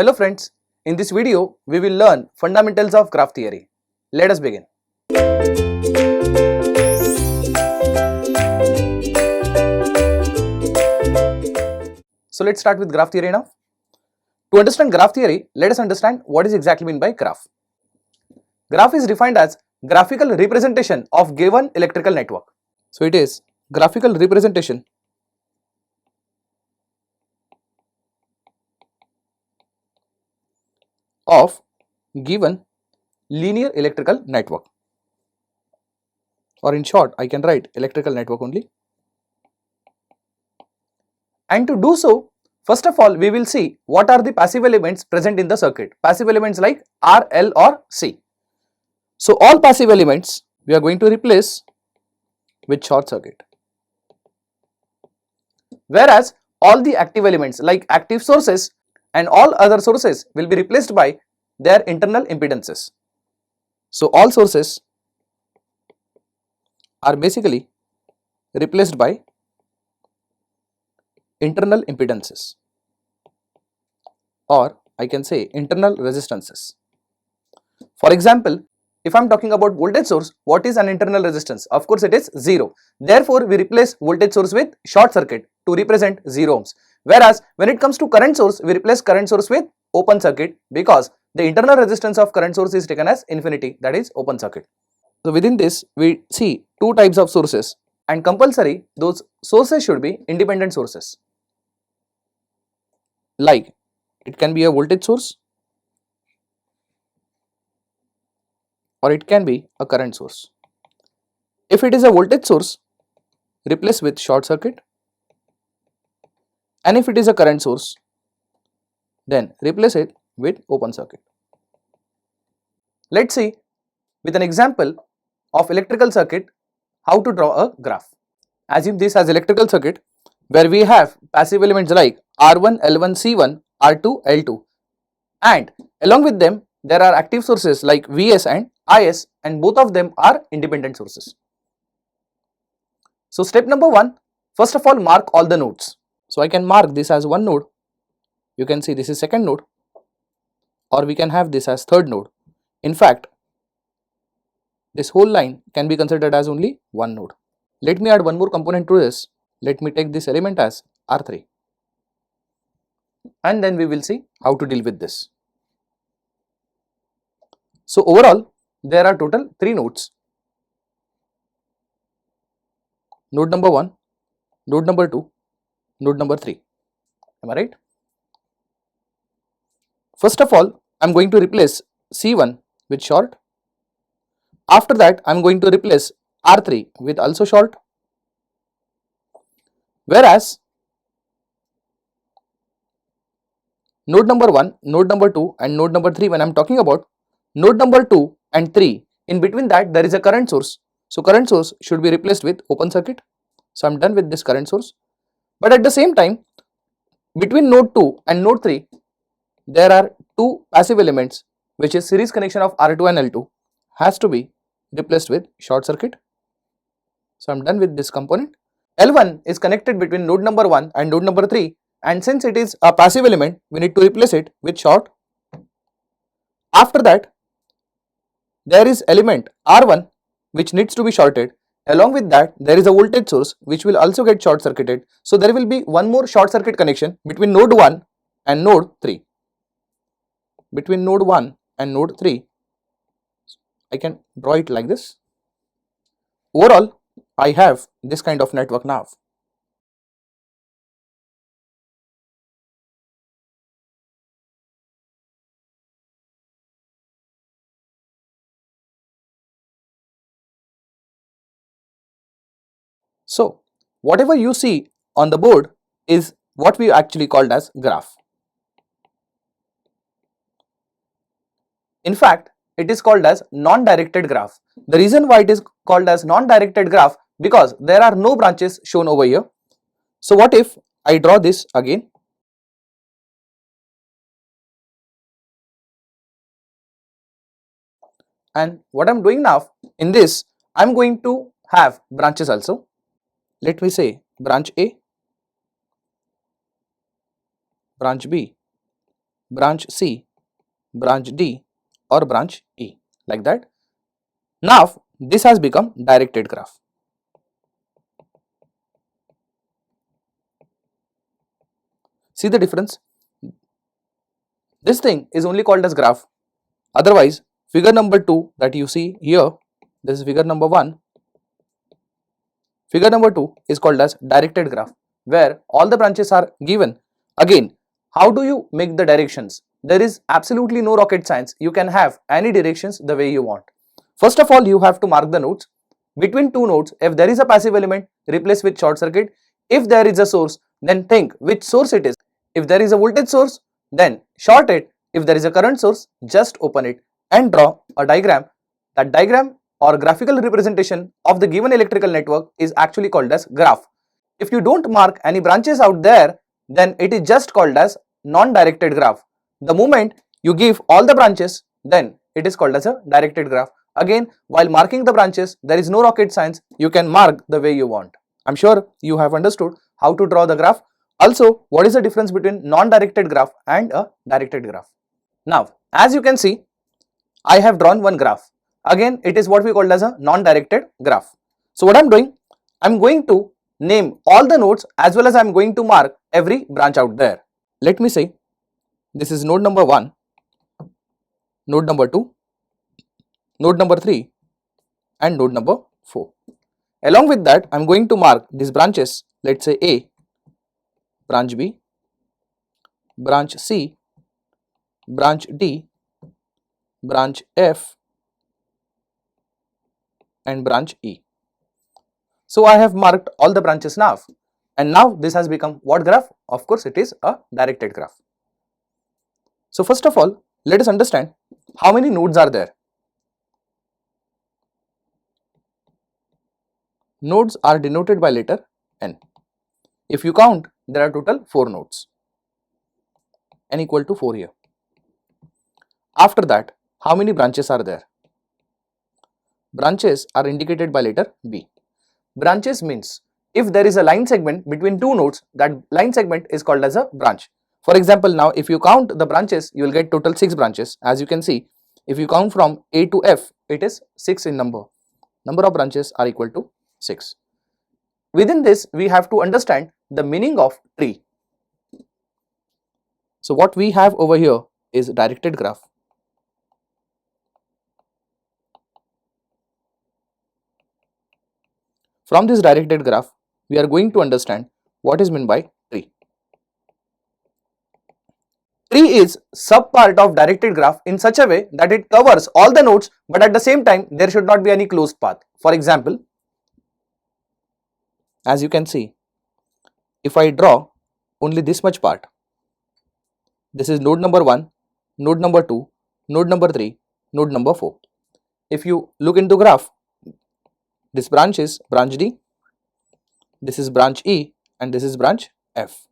Hello friends, in this video we will learn fundamentals of graph theory. Let us begin. So let's start with graph theory now. To understand graph theory, let us understand what is exactly meant by graph. Graph is defined as graphical representation of given electrical network. So it is graphical representation of given linear electrical network, or in short I can write electrical network only. And to do so, first of all we will see what are the passive elements present in the circuit. Passive elements like R, L or C. So all passive elements we are going to replace with short circuit, whereas all the active elements like active sources and all other sources will be replaced by their internal impedances. So all sources are basically replaced by internal impedances, or I can say internal resistances. For example, if I am talking about voltage source, what is an internal resistance? Of course it is 0. Therefore we replace voltage source with short circuit to represent 0 ohms. Whereas when it comes to current source, we replace current source with open circuit because the internal resistance of current source is taken as infinity, that is open circuit. So within this we see two types of sources, and compulsory those sources should be independent sources. Like it can be a voltage source or it can be a current source. If it is a voltage source, replace with short circuit, and if it is a current source, then replace it with open circuit. Let's see with an example of electrical circuit how to draw a graph. Assume this as electrical circuit where we have passive elements like R1, L1, C1, R2, L2, and along with them there are active sources like Vs and Is, and both of them are independent sources. So step number 1, first of all mark all the nodes. So I can mark this as one node, you can see this is second node, or we can have this as third node. In fact, this whole line can be considered as only one node. Let me add one more component to this. Let me take this element as R3, and then we will see how to deal with this. So overall there are total 3 nodes. Node number 1, node number 2, node number 3. Am I right? First of all, I am going to replace C1 with short. After that, I am going to replace R3 with also short. Whereas node number 1, node number 2 and node number 3, when I am talking about node number 2 and 3, in between that there is a current source. So current source should be replaced with open circuit. So I am done with this current source. But at the same time, between node 2 and node 3, there are two passive elements, which is series connection of R2 and L2 has to be replaced with short circuit. So I am done with this component. L1 is connected between node number 1 and node number 3, and since it is a passive element, we need to replace it with short. After that, there is element R1 which needs to be shorted. Along with that, there is a voltage source which will also get short circuited. So there will be one more short circuit connection between node 1 and node 3. Between node 1 and node 3, I can draw it like this. Overall, I have this kind of network now. So whatever you see on the board is what we actually called as graph. In fact, it is called as non-directed graph. The reason why it is called as non-directed graph, because there are no branches shown over here. So what if I draw this again? And what I am doing now, in this I am going to have branches also. Let me say branch A, branch B branch C, branch D or branch E, like that. Now this has become directed graph. See the difference? This thing is only called as graph. Otherwise, figure number 2 that you see here, this is figure number 1. Figure number 2 is called as directed graph, where all the branches are given. Again, how do you make the directions? There is absolutely no rocket science. You can have any directions the way you want. First of all, you have to mark the nodes. Between two nodes, if there is a passive element, replace with short circuit. If there is a source, then think which source it is. If there is a voltage source, then short it. If there is a current source, just open it and draw a diagram. That diagram or graphical representation of the given electrical network is actually called as graph. If you don't mark any branches out there, then it is just called as non-directed graph. The moment you give all the branches, then it is called as a directed graph. Again, while marking the branches, there is no rocket science. You can mark the way you want. I'm sure you have understood how to draw the graph. Also, what is the difference between non-directed graph and a directed graph? Now, as you can see, I have drawn one graph. Again, it is what we call as a non-directed graph. So what I'm doing, I'm going to name all the nodes as well as I'm going to mark every branch out there. Let me say this is node number 1, node number 2, node number 3 and node number 4. Along with that, I'm going to mark these branches. Let's say A, branch B, branch C, branch D, branch F and branch E. So I have marked all the branches now, and now this has become what graph? Of course, it is a directed graph. So first of all, let us understand how many nodes are there. Nodes are denoted by letter N. If you count, there are total 4 nodes. N equal to 4 here. After that, how many branches are there? Branches are indicated by letter B. Branches means if there is a line segment between two nodes, that line segment is called as a branch. For example, now if you count the branches, you will get total 6 branches. As you can see, if you count from A to F, it is 6 in number. Number of branches are equal to 6. Within this, we have to understand the meaning of tree. So what we have over here is directed graph. From this directed graph, we are going to understand what is meant by tree. Tree is sub-part of directed graph in such a way that it covers all the nodes, but at the same time, there should not be any closed path. For example, as you can see, if I draw only this much part, this is node number 1, node number 2, node number 3, node number 4. If you look into graph, this branch is branch D, this is branch E and this is branch F.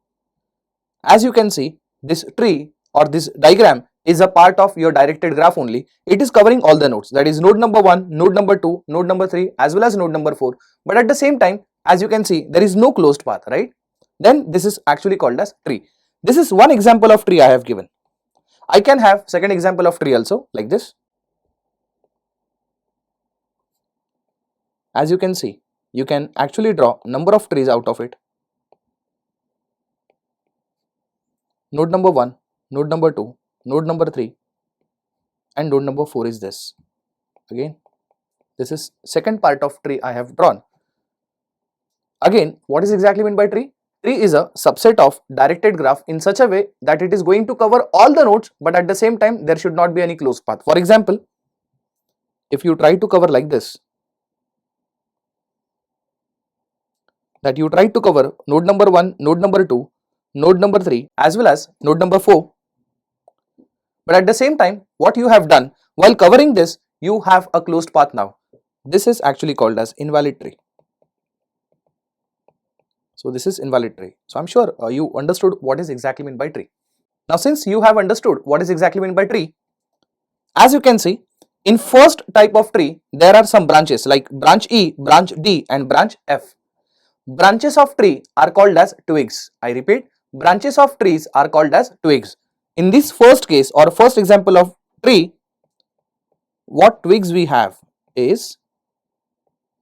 As you can see, this tree or this diagram is a part of your directed graph only. It is covering all the nodes, that is node number 1, node number 2, node number 3 as well as node number 4. But at the same time, as you can see, there is no closed path, right? Then this is actually called as tree. This is one example of tree I have given. I can have second example of tree also like this. As you can see, you can actually draw number of trees out of it. Node number 1, node number 2, node number 3 and node number 4 is this. Again, this is second part of tree I have drawn. Again, what is exactly meant by tree? Tree is a subset of directed graph in such a way that it is going to cover all the nodes, but at the same time there should not be any closed path. For example, if you try to cover like this, that you try to cover node number 1, node number 2, node number 3 as well as node number 4. But at the same time, what you have done while covering this, you have a closed path now. This is actually called as invalid tree. So this is invalid tree. So I'm sure you understood what is exactly meant by tree. Now since you have understood what is exactly meant by tree, as you can see, in first type of tree, there are some branches like branch E, branch D and branch F. Branches of tree are called as twigs. I repeat, branches of trees are called as twigs. In this first case or first example of tree, what twigs we have is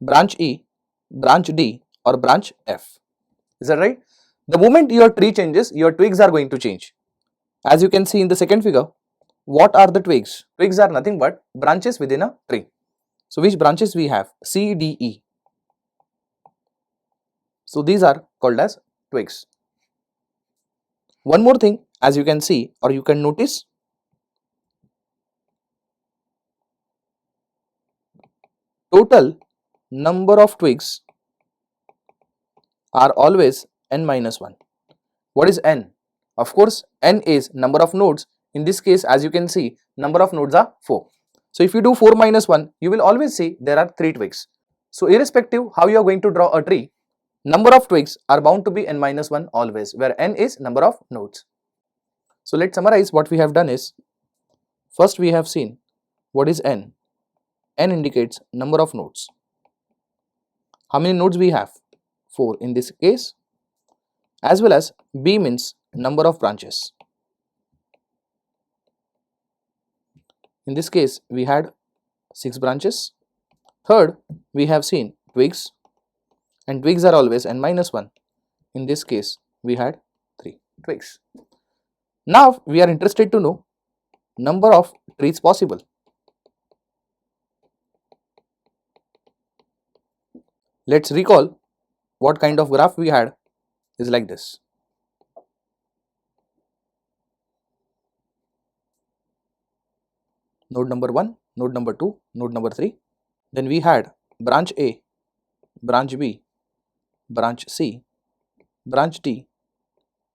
branch E, branch D or branch F. Is that right? The moment your tree changes, your twigs are going to change. As you can see in the second figure, what are the twigs? Twigs are nothing but branches within a tree. So which branches we have? C, D, E. So these are called as twigs. One more thing, as you can see or you can notice, total number of twigs are always n minus 1. What is n? Of course, n is number of nodes. In this case, as you can see, number of nodes are 4. So if you do 4 minus 1, you will always see there are 3 twigs. So irrespective how you are going to draw a tree, number of twigs are bound to be n minus 1 always, where n is number of nodes. So let's summarize what we have done is, first we have seen what is n. N indicates number of nodes. How many nodes we have? 4 in this case, as well as B means number of branches. In this case, we had 6 branches. Third, we have seen twigs, and twigs are always n minus 1. In this case, we had 3 twigs. Now, we are interested to know number of trees possible. Let's recall what kind of graph we had is like this. Node number 1, node number 2, node number 3. Then we had branch A, branch B, branch C, branch D,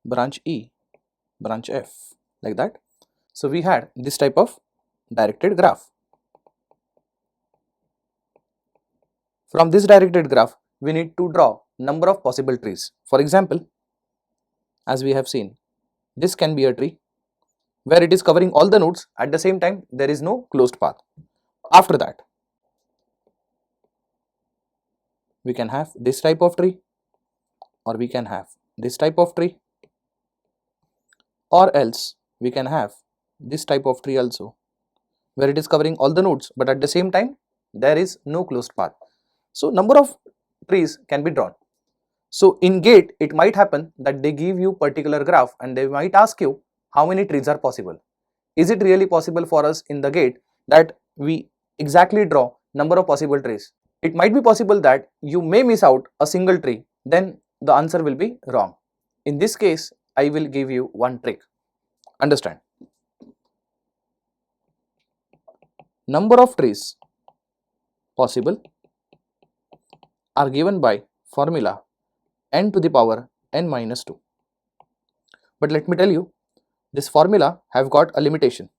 branch E, branch F, like that. So we had this type of directed graph. From this directed graph, we need to draw number of possible trees. For example, as we have seen, this can be a tree where it is covering all the nodes. At the same time, there is no closed path. After that, we can have this type of tree, or we can have this type of tree, or else we can have this type of tree also, where it is covering all the nodes, but at the same time there is no closed path. So number of trees can be drawn. So in GATE, it might happen that they give you particular graph and they might ask you how many trees are possible. Is it really possible for us in the GATE that we exactly draw number of possible trees? It might be possible that you may miss out a single tree, then the answer will be wrong. In this case, I will give you one trick. Understand? Number of trees possible are given by formula n to the power n minus 2. But let me tell you, this formula have got a limitation.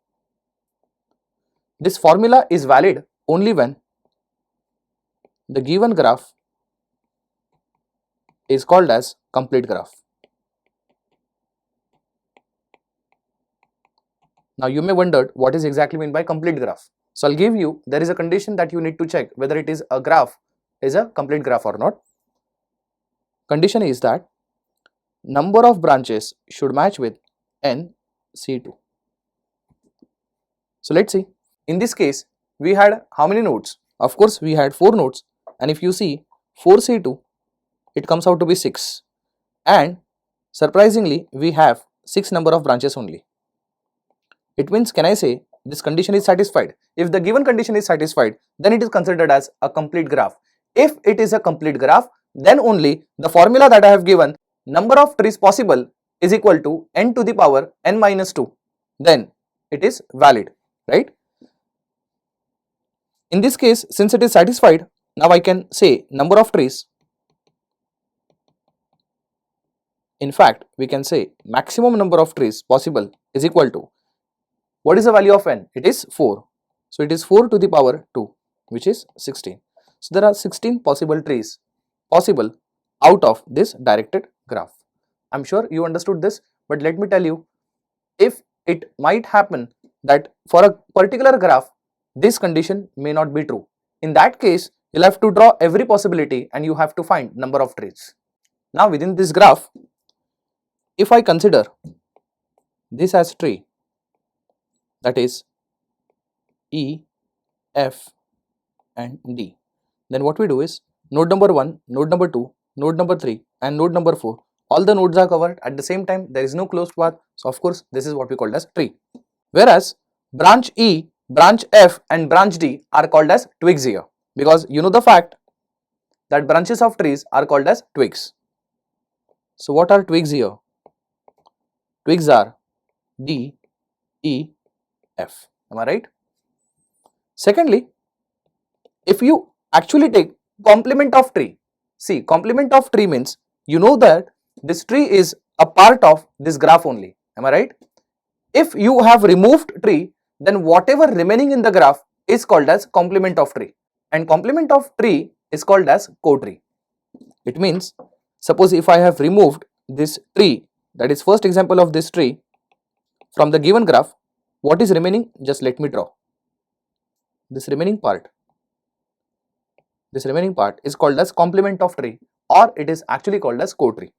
This formula is valid only when the given graph is called as complete graph. Now you may wonder what is exactly meant by complete graph. So I'll give you, there is a condition that you need to check whether it is a graph is a complete graph or not. Condition is that number of branches should match with n C2. So let's see. In this case, we had how many nodes? Of course, we had 4 nodes, and if you see 4C2, it comes out to be 6, and surprisingly, we have 6 number of branches only. It means, can I say this condition is satisfied? If the given condition is satisfied, then it is considered as a complete graph. If it is a complete graph, then only the formula that I have given, number of trees possible is equal to n to the power n minus 2, then it is valid, right? In this case, since it is satisfied, now I can say number of trees. In fact, we can say maximum number of trees possible is equal to, what is the value of n? It is 4. So it is 4 to the power 2, which is 16. So there are 16 possible trees possible out of this directed graph. I'm sure you understood this, but let me tell you, if it might happen that for a particular graph, this condition may not be true. In that case, you'll have to draw every possibility and you have to find number of trees. Now within this graph, if I consider this as tree that is E, F and D. Then what we do is node number 1, node number 2, node number 3 and node number 4, all the nodes are covered at the same time, there is no closed path, so of course this is what we call as tree. Whereas branch E, branch F and branch D are called as twigs here, because you know the fact that branches of trees are called as twigs. So what are twigs here? Twigs are D, E, F. Am I right? Secondly, if you actually take complement of tree, see, complement of tree means you know that this tree is a part of this graph only. Am I right? If you have removed tree, then whatever remaining in the graph is called as complement of tree, and complement of tree is called as co-tree. It means, suppose if I have removed this tree, that is first example of this tree, from the given graph, what is remaining? Just let me draw. This remaining part is called as complement of tree, or it is actually called as co-tree.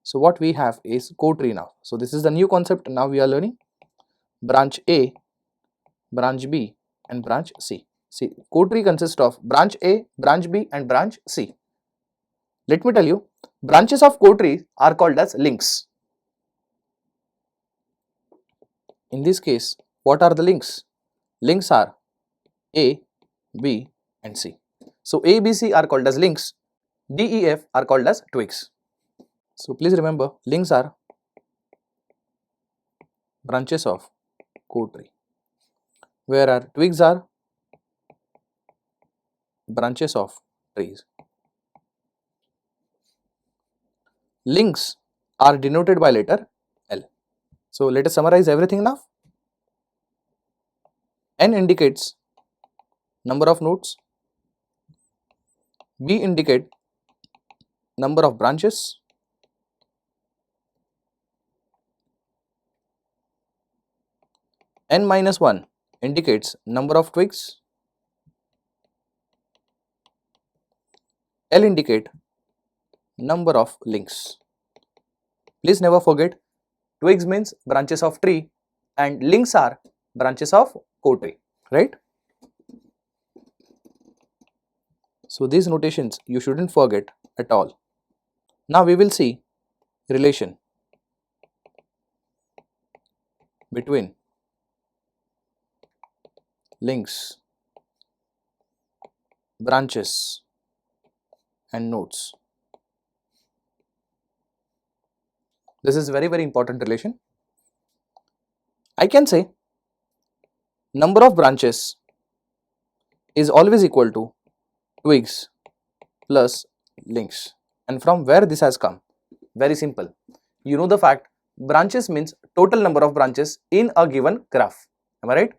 So what we have is co-tree now. So this is the new concept now we are learning. Branch A, branch B and branch C. See, co-tree consists of branch A, branch B and branch C. Let me tell you, branches of co-tree are called as links. In this case, what are the links? Links are A, B and C. So A, B, C are called as links, D, E, F are called as twigs. So please remember, links are branches of co-tree, whereas twigs are branches of trees. Links are denoted by letter L. So let us summarize everything now. N indicates number of nodes, B indicate number of branches, N minus 1 indicates number of twigs, L indicate number of links. Please never forget, twigs means branches of tree and links are branches of co-tree, right? So these notations you shouldn't forget at all. Now we will see relation between links, branches and nodes. This is very important relation. I can say number of branches is always equal to twigs plus links. And from where this has come? Very simple. You know the fact, branches means total number of branches in a given graph. Am I right?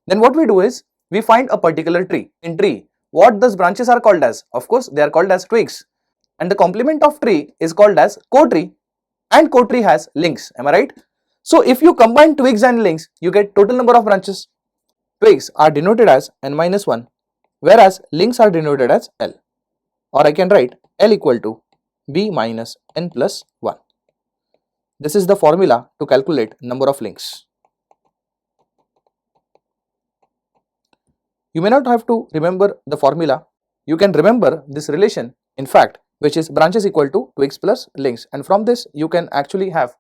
Then what we do is, we find a particular tree. In tree, what those branches are called as? Of course, they are called as twigs. And the complement of tree is called as co-tree, and co-tree has links. Am I right? So if you combine twigs and links, you get total number of branches. Twigs are denoted as n minus 1, whereas links are denoted as L. Or I can write L equal to B minus n plus 1. This is the formula to calculate number of links. You may not have to remember the formula. You can remember this relation, in fact, which is branches equal to twigs plus links, and from this you can actually have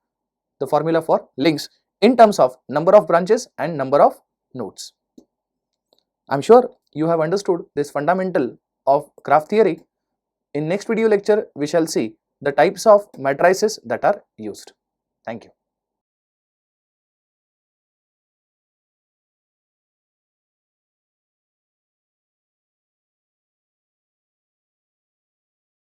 the formula for links in terms of number of branches and number of nodes. I am sure you have understood this fundamental of graph theory. In next video lecture, we shall see the types of matrices that are used. Thank you.